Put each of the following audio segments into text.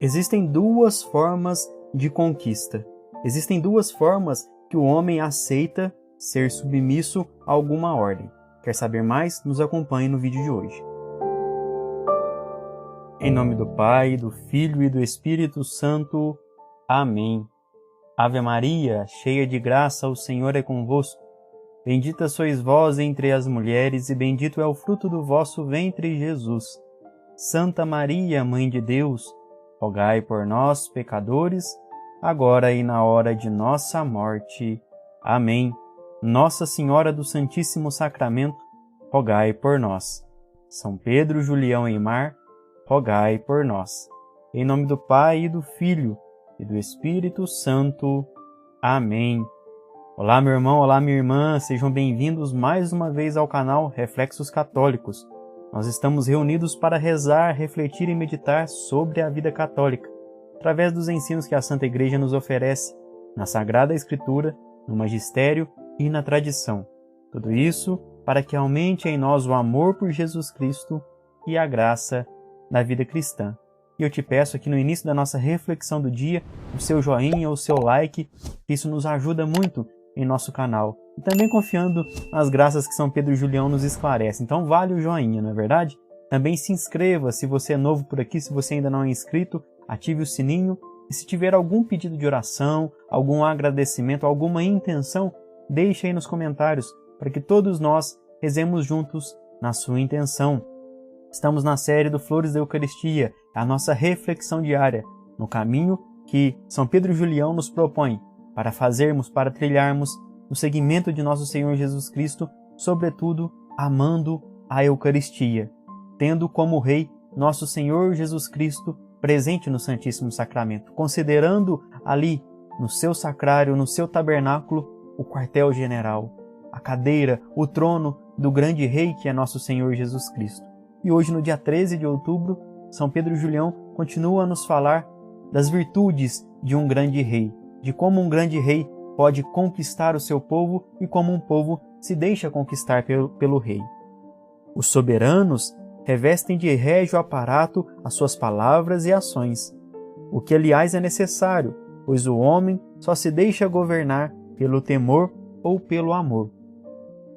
Existem duas formas de conquista. Existem duas formas que o homem aceita ser submisso a alguma ordem. Quer saber mais? Nos acompanhe no vídeo de hoje. Em nome do Pai, do Filho e do Espírito Santo. Amém. Ave Maria, cheia de graça, o Senhor é convosco. Bendita sois vós entre as mulheres, e bendito é o fruto do vosso ventre, Jesus. Santa Maria, Mãe de Deus, rogai por nós, pecadores, agora e na hora de nossa morte. Amém. Nossa Senhora do Santíssimo Sacramento, rogai por nós. São Pedro, Julião e Mar, rogai por nós. Em nome do Pai, e do Filho, e do Espírito Santo. Amém. Olá, meu irmão, olá, minha irmã, sejam bem-vindos mais uma vez ao canal Reflexos Católicos. Nós estamos reunidos para rezar, refletir e meditar sobre a vida católica, através dos ensinos que a Santa Igreja nos oferece na Sagrada Escritura, no Magistério e na tradição. Tudo isso para que aumente em nós o amor por Jesus Cristo e a graça da vida cristã. E eu te peço aqui no início da nossa reflexão do dia, o seu joinha, o seu like, isso nos ajuda muito em nosso canal. E também confiando nas graças que São Pedro e Julião nos esclarece. Então vale o joinha, não é verdade? Também se inscreva se você é novo por aqui, se você ainda não é inscrito, ative o sininho. E se tiver algum pedido de oração, algum agradecimento, alguma intenção, deixe aí nos comentários, para que todos nós rezemos juntos na sua intenção. Estamos na série do Flores da Eucaristia, a nossa reflexão diária, no caminho que São Pedro e Julião nos propõe para fazermos, para trilharmos no seguimento de nosso Senhor Jesus Cristo, sobretudo amando a Eucaristia, tendo como Rei nosso Senhor Jesus Cristo presente no Santíssimo Sacramento, considerando ali no seu sacrário, no seu tabernáculo, o quartel-general, a cadeira, o trono do grande Rei que é nosso Senhor Jesus Cristo. E hoje, no dia 13 de outubro, São Pedro e Julião continua a nos falar das virtudes de um grande rei, de como um grande rei pode conquistar o seu povo e como um povo se deixa conquistar pelo rei. Os soberanos revestem de régio aparato as suas palavras e ações, o que aliás é necessário, pois o homem só se deixa governar pelo temor ou pelo amor.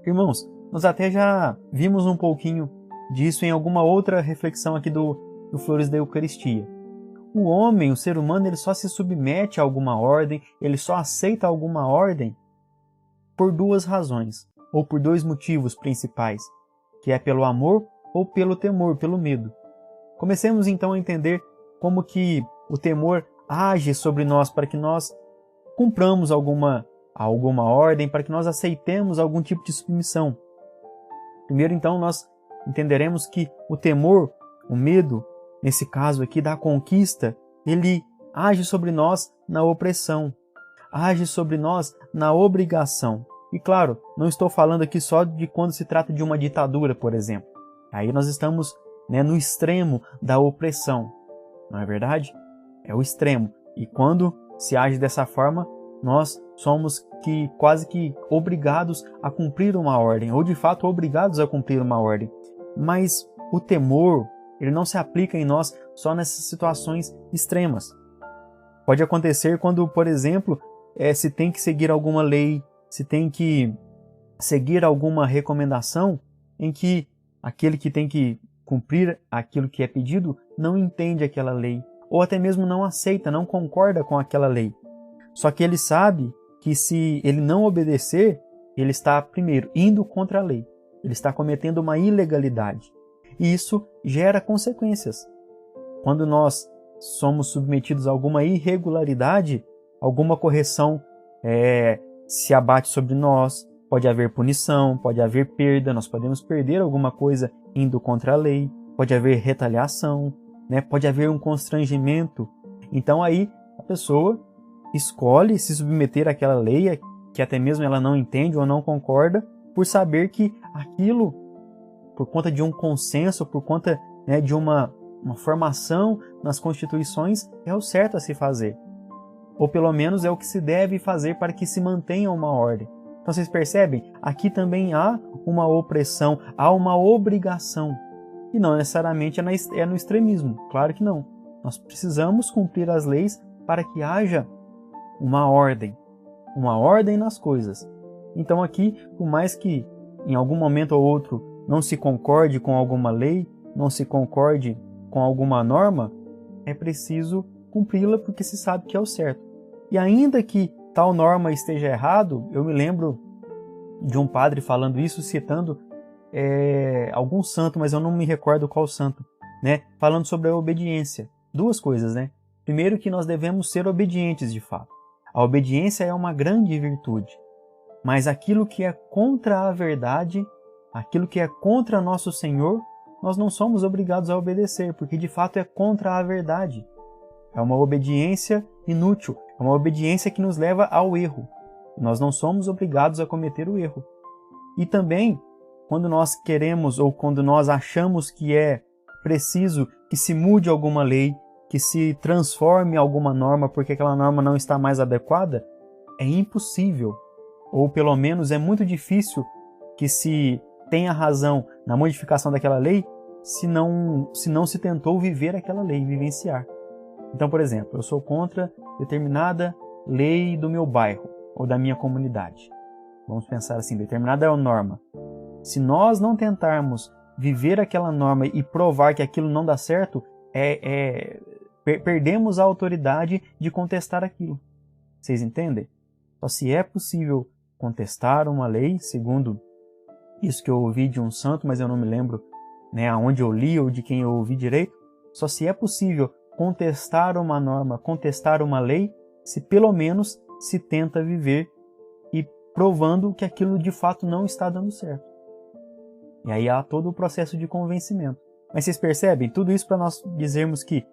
Irmãos, nós até já vimos um pouquinho disso em alguma outra reflexão aqui do Flores da Eucaristia. O homem, o ser humano, ele só se submete a alguma ordem, ele só aceita alguma ordem por duas razões, ou por dois motivos principais, que é pelo amor ou pelo temor, pelo medo. Comecemos então a entender como que o temor age sobre nós para que nós cumpramos alguma ordem, para que nós aceitemos algum tipo de submissão. Primeiro, então, nós entenderemos que o temor, o medo, nesse caso aqui da conquista, ele age sobre nós na opressão, age sobre nós na obrigação. E claro, não estou falando aqui só de quando se trata de uma ditadura, por exemplo. Aí nós estamos no extremo da opressão, não é verdade? É o extremo. E quando se age dessa forma, nós somos quase que obrigados a cumprir uma ordem, ou de fato obrigados a cumprir uma ordem. Mas o temor, ele não se aplica em nós só nessas situações extremas. Pode acontecer quando, por exemplo, se tem que seguir alguma lei, se tem que seguir alguma recomendação em que aquele que tem que cumprir aquilo que é pedido não entende aquela lei, ou até mesmo não aceita, não concorda com aquela lei. Só que ele sabe que se ele não obedecer, ele está, primeiro, indo contra a lei. Ele está cometendo uma ilegalidade. E isso gera consequências. Quando nós somos submetidos a alguma irregularidade, alguma correção se abate sobre nós, pode haver punição, pode haver perda, nós podemos perder alguma coisa indo contra a lei, pode haver retaliação, pode haver um constrangimento. Então aí a pessoa escolhe se submeter àquela lei, que até mesmo ela não entende ou não concorda, por saber que aquilo, por conta de um consenso, por conta de uma formação nas constituições, é o certo a se fazer. Ou pelo menos é o que se deve fazer para que se mantenha uma ordem. Então vocês percebem? Aqui também há uma opressão, há uma obrigação. E não necessariamente é no extremismo, claro que não. Nós precisamos cumprir as leis para que haja uma ordem nas coisas. Então aqui, por mais que em algum momento ou outro não se concorde com alguma lei, não se concorde com alguma norma, é preciso cumpri-la porque se sabe que é o certo. E ainda que tal norma esteja errado, eu me lembro de um padre falando isso, citando algum santo, mas eu não me recordo qual santo, né? Falando sobre a obediência. Duas coisas, né? Primeiro, que nós devemos ser obedientes de fato. A obediência é uma grande virtude, mas aquilo que é contra a verdade, aquilo que é contra nosso Senhor, nós não somos obrigados a obedecer, porque de fato é contra a verdade. É uma obediência inútil, é uma obediência que nos leva ao erro. Nós não somos obrigados a cometer o erro. E também, quando nós queremos ou quando nós achamos que é preciso que se mude alguma lei, que se transforme alguma norma porque aquela norma não está mais adequada, é impossível, ou pelo menos é muito difícil que se tenha razão na modificação daquela lei se não se tentou viver aquela lei, vivenciar. Então, por exemplo, eu sou contra determinada lei do meu bairro ou da minha comunidade. Vamos pensar assim, determinada norma. Se nós não tentarmos viver aquela norma e provar que aquilo não dá certo, perdemos a autoridade de contestar aquilo. Vocês entendem? Só se é possível contestar uma lei, segundo isso que eu ouvi de um santo, mas eu não me lembro, né, aonde eu li ou de quem eu ouvi direito, só se é possível contestar uma norma, contestar uma lei, se pelo menos se tenta viver e provando que aquilo de fato não está dando certo. E aí há todo o processo de convencimento. Mas vocês percebem? Tudo isso para nós dizermos que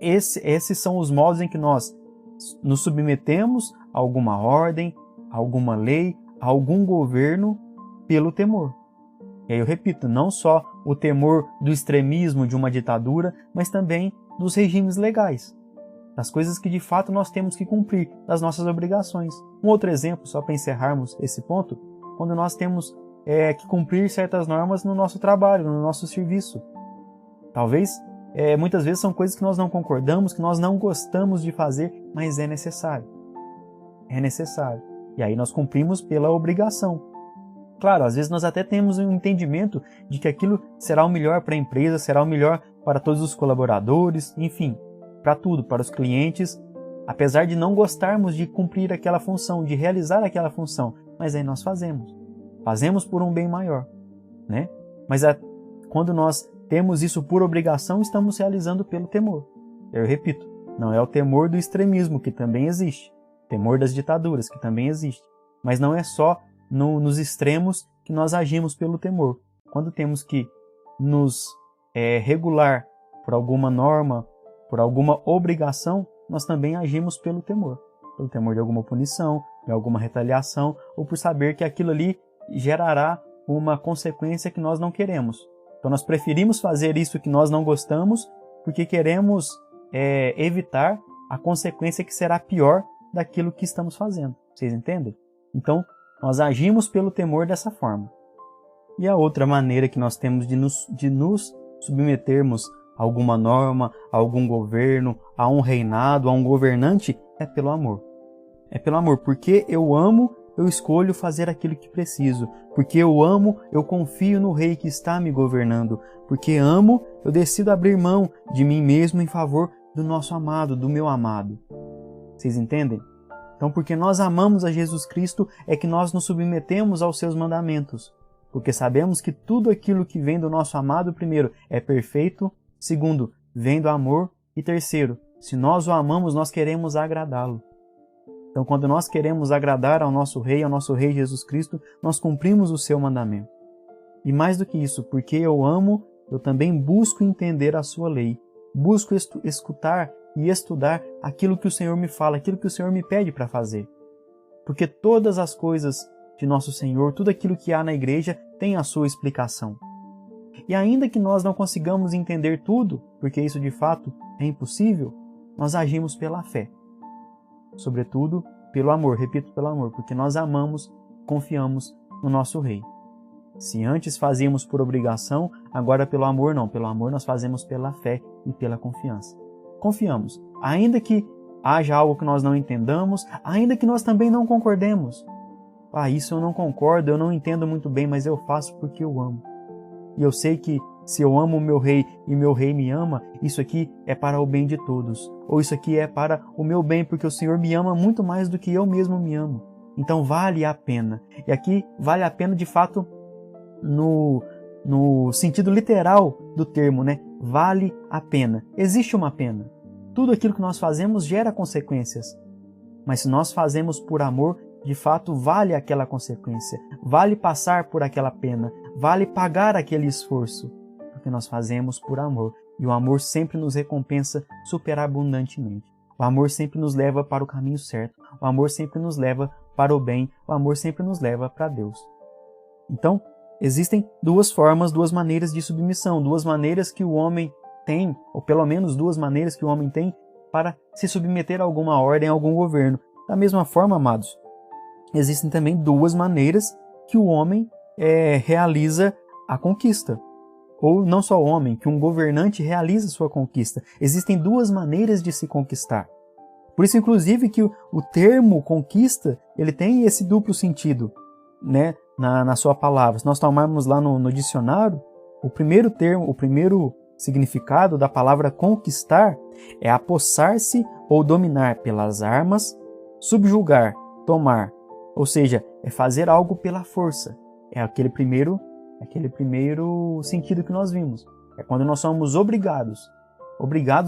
esses são os modos em que nós nos submetemos a alguma ordem, a alguma lei, a algum governo pelo temor. E aí eu repito, não só o temor do extremismo de uma ditadura, mas também dos regimes legais, das coisas que de fato nós temos que cumprir, das nossas obrigações. Um outro exemplo, só para encerrarmos esse ponto, quando nós temos que cumprir certas normas no nosso trabalho, no nosso serviço. Talvez, muitas vezes são coisas que nós não concordamos, que nós não gostamos de fazer, mas é necessário. É necessário. E aí nós cumprimos pela obrigação. Claro, às vezes nós até temos um entendimento de que aquilo será o melhor para a empresa, será o melhor para todos os colaboradores, enfim, para tudo, para os clientes, apesar de não gostarmos de cumprir aquela função, de realizar aquela função, mas aí nós fazemos. Fazemos por um bem maior, né? Mas quando nós temos isso por obrigação, estamos realizando pelo temor. Eu repito, não é o temor do extremismo, que também existe, temor das ditaduras, que também existe, mas não é só nos extremos que nós agimos pelo temor. Quando temos que nos regular por alguma norma, por alguma obrigação, nós também agimos pelo temor de alguma punição, de alguma retaliação, ou por saber que aquilo ali gerará uma consequência que nós não queremos. Então nós preferimos fazer isso que nós não gostamos porque queremos evitar a consequência que será pior daquilo que estamos fazendo. Vocês entendem? Então nós agimos pelo temor dessa forma. E a outra maneira que nós temos de nos submetermos a alguma norma, a algum governo, a um reinado, a um governante, é pelo amor. É pelo amor, porque eu amo, eu escolho fazer aquilo que preciso. Porque eu amo, eu confio no rei que está me governando. Porque amo, eu decido abrir mão de mim mesmo em favor do nosso amado, do meu amado. Vocês entendem? Então, porque nós amamos a Jesus Cristo, é que nós nos submetemos aos seus mandamentos. Porque sabemos que tudo aquilo que vem do nosso amado, primeiro, é perfeito. Segundo, vem do amor. E terceiro, se nós o amamos, nós queremos agradá-lo. Então, quando nós queremos agradar ao nosso Rei Jesus Cristo, nós cumprimos o seu mandamento. E mais do que isso, porque eu amo, eu também busco entender a sua lei. Busco escutar e estudar aquilo que o Senhor me fala, aquilo que o Senhor me pede para fazer. Porque todas as coisas de nosso Senhor, tudo aquilo que há na igreja, tem a sua explicação. E ainda que nós não consigamos entender tudo, porque isso de fato é impossível, nós agimos pela fé. Sobretudo pelo amor, repito, pelo amor, porque nós amamos, confiamos no nosso Rei. Se antes fazíamos por obrigação, agora pelo amor não. Pelo amor nós fazemos pela fé e pela confiança. confiamos. Ainda que haja algo que nós não entendamos, ainda que nós também não concordemos. Isso eu não concordo, eu não entendo muito bem, mas eu faço porque eu amo. E eu sei que se eu amo o meu rei e meu rei me ama, isso aqui é para o bem de todos. Ou isso aqui é para o meu bem, porque o Senhor me ama muito mais do que eu mesmo me amo. Então vale a pena. E aqui vale a pena de fato no sentido literal do termo, né? Vale a pena. Existe uma pena. Tudo aquilo que nós fazemos gera consequências. Mas se nós fazemos por amor, de fato vale aquela consequência. Vale passar por aquela pena. Vale pagar aquele esforço. Porque nós fazemos por amor. E o amor sempre nos recompensa superabundantemente. O amor sempre nos leva para o caminho certo. O amor sempre nos leva para o bem. O amor sempre nos leva para Deus. Então, existem duas formas, duas maneiras de submissão. Duas maneiras que o homem tem, ou pelo menos duas maneiras que o homem tem para se submeter a alguma ordem, a algum governo. Da mesma forma, amados, existem também duas maneiras que o homem realiza a conquista. Ou não só o homem, que um governante realiza sua conquista. Existem duas maneiras de se conquistar. Por isso, inclusive, que o termo conquista, ele tem esse duplo sentido, né, na sua palavra. Se nós tomarmos lá no dicionário, o primeiro significado da palavra conquistar é apossar-se ou dominar pelas armas, subjugar, tomar. Ou seja, é fazer algo pela força. É aquele primeiro sentido que nós vimos. É quando nós somos obrigados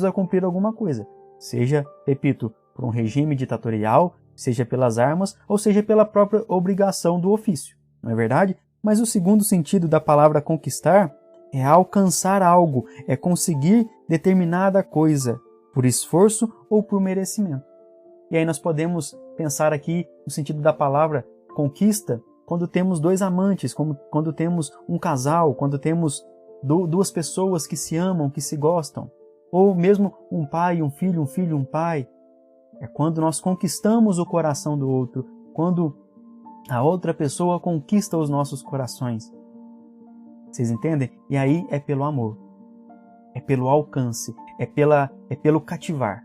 a cumprir alguma coisa. Seja, repito, por um regime ditatorial, seja pelas armas, ou seja pela própria obrigação do ofício. Não é verdade? Mas o segundo sentido da palavra conquistar é alcançar algo, é conseguir determinada coisa, por esforço ou por merecimento. E aí nós podemos pensar aqui no sentido da palavra conquista, quando temos dois amantes, quando temos um casal, quando temos duas pessoas que se amam, que se gostam, ou mesmo um pai, um filho, um pai. É quando nós conquistamos o coração do outro, quando a outra pessoa conquista os nossos corações. Vocês entendem? E aí é pelo amor, é pelo alcance, é pelo cativar.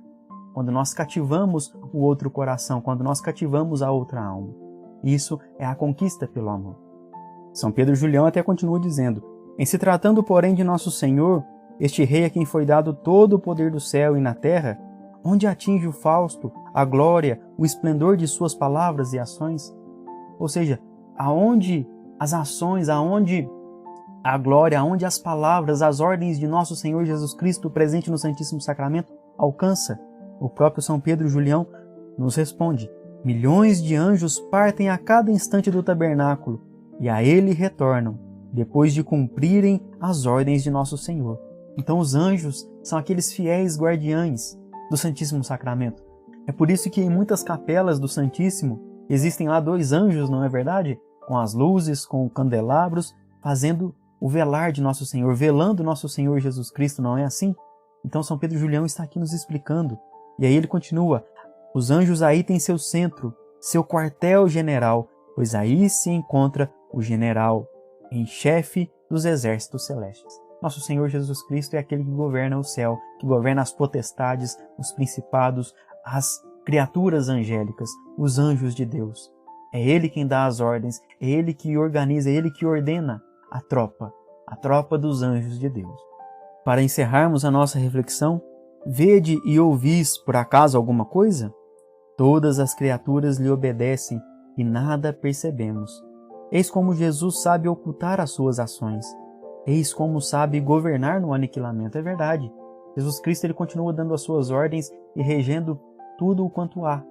Quando nós cativamos o outro coração, quando nós cativamos a outra alma. Isso é a conquista pelo amor. São Pedro Julião até continua dizendo: em se tratando, porém, de nosso Senhor, este rei a quem foi dado todo o poder do céu e na terra, onde atinge o fausto, a glória, o esplendor de suas palavras e ações? Ou seja, aonde as ações, aonde a glória, aonde as palavras, as ordens de nosso Senhor Jesus Cristo presente no Santíssimo Sacramento alcança? O próprio São Pedro Julião nos responde: milhões de anjos partem a cada instante do tabernáculo e a ele retornam, depois de cumprirem as ordens de nosso Senhor. Então os anjos são aqueles fiéis guardiães do Santíssimo Sacramento. É por isso que em muitas capelas do Santíssimo existem lá dois anjos, não é verdade? Com as luzes, com candelabros, fazendo o velar de nosso Senhor, velando nosso Senhor Jesus Cristo, não é assim? Então São Pedro Julião está aqui nos explicando. E aí ele continua: os anjos aí têm seu centro, seu quartel-general, pois aí se encontra o general em chefe dos exércitos celestes. Nosso Senhor Jesus Cristo é aquele que governa o céu, que governa as potestades, os principados, as criaturas angélicas, os anjos de Deus. É Ele quem dá as ordens, é Ele que organiza, é Ele que ordena a tropa dos anjos de Deus. Para encerrarmos a nossa reflexão, vede e ouvis por acaso alguma coisa? Todas as criaturas lhe obedecem e nada percebemos. Eis como Jesus sabe ocultar as suas ações. Eis como sabe governar no aniquilamento. É verdade. Jesus Cristo ele continua dando as suas ordens e regendo tudo o quanto há.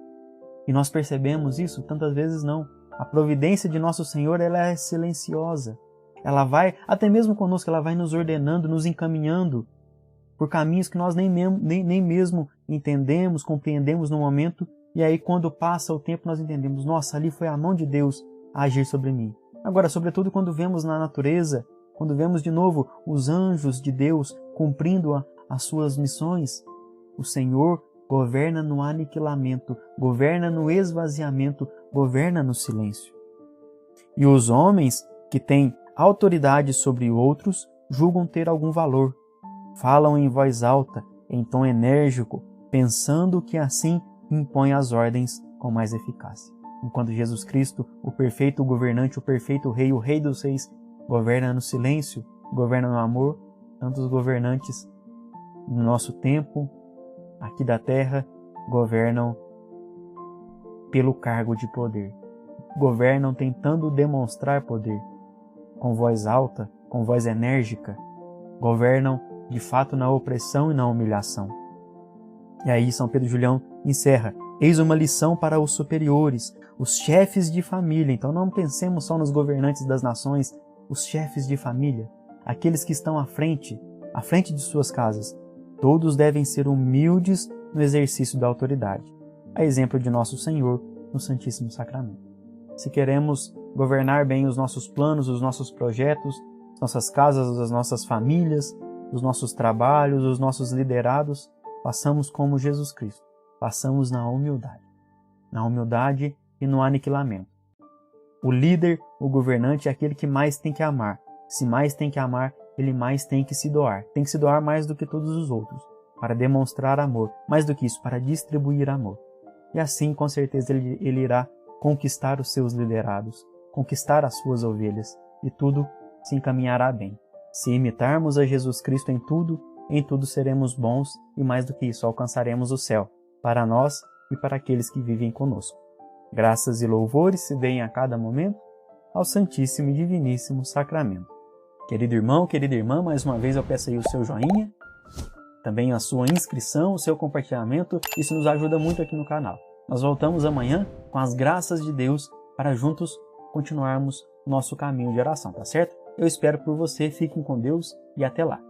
E nós percebemos isso? Tantas vezes não. A providência de nosso Senhor ela é silenciosa. Ela vai, até mesmo conosco, ela vai nos ordenando, nos encaminhando por caminhos que nós nem mesmo entendemos, compreendemos no momento. E aí quando passa o tempo nós entendemos: nossa, ali foi a mão de Deus a agir sobre mim. Agora, sobretudo quando vemos na natureza, quando vemos de novo os anjos de Deus cumprindo as suas missões, o Senhor governa no aniquilamento, governa no esvaziamento, governa no silêncio. E os homens que têm autoridade sobre outros julgam ter algum valor, falam em voz alta, em tom enérgico, pensando que assim impõe as ordens com mais eficácia. Enquanto Jesus Cristo, o perfeito governante, o perfeito rei, o rei dos reis, governa no silêncio, governa no amor, tantos governantes no nosso tempo, aqui da terra, governam pelo cargo de poder. Governam tentando demonstrar poder, com voz alta, com voz enérgica. Governam, de fato, na opressão e na humilhação. E aí São Pedro Julião encerra: eis uma lição para os superiores, os chefes de família. Então não pensemos só nos governantes das nações, os chefes de família, aqueles que estão à frente de suas casas. Todos devem ser humildes no exercício da autoridade, a exemplo de nosso Senhor no Santíssimo Sacramento. Se queremos governar bem os nossos planos, os nossos projetos, nossas casas, as nossas famílias, os nossos trabalhos, os nossos liderados, façamos como Jesus Cristo, façamos na humildade e no aniquilamento. O líder, o governante é aquele que mais tem que amar. Se mais tem que amar, ele mais tem que se doar. Tem que se doar mais do que todos os outros, para demonstrar amor. Mais do que isso, para distribuir amor. E assim, com certeza, ele irá conquistar os seus liderados, conquistar as suas ovelhas, e tudo se encaminhará bem. Se imitarmos a Jesus Cristo em tudo seremos bons e, mais do que isso, alcançaremos o céu, para nós e para aqueles que vivem conosco. Graças e louvores se deem a cada momento ao Santíssimo e Diviníssimo Sacramento. Querido irmão, querida irmã, mais uma vez eu peço aí o seu joinha, também a sua inscrição, o seu compartilhamento, isso nos ajuda muito aqui no canal. Nós voltamos amanhã com as graças de Deus para juntos continuarmos o nosso caminho de oração, tá certo? Eu espero por você, fiquem com Deus e até lá.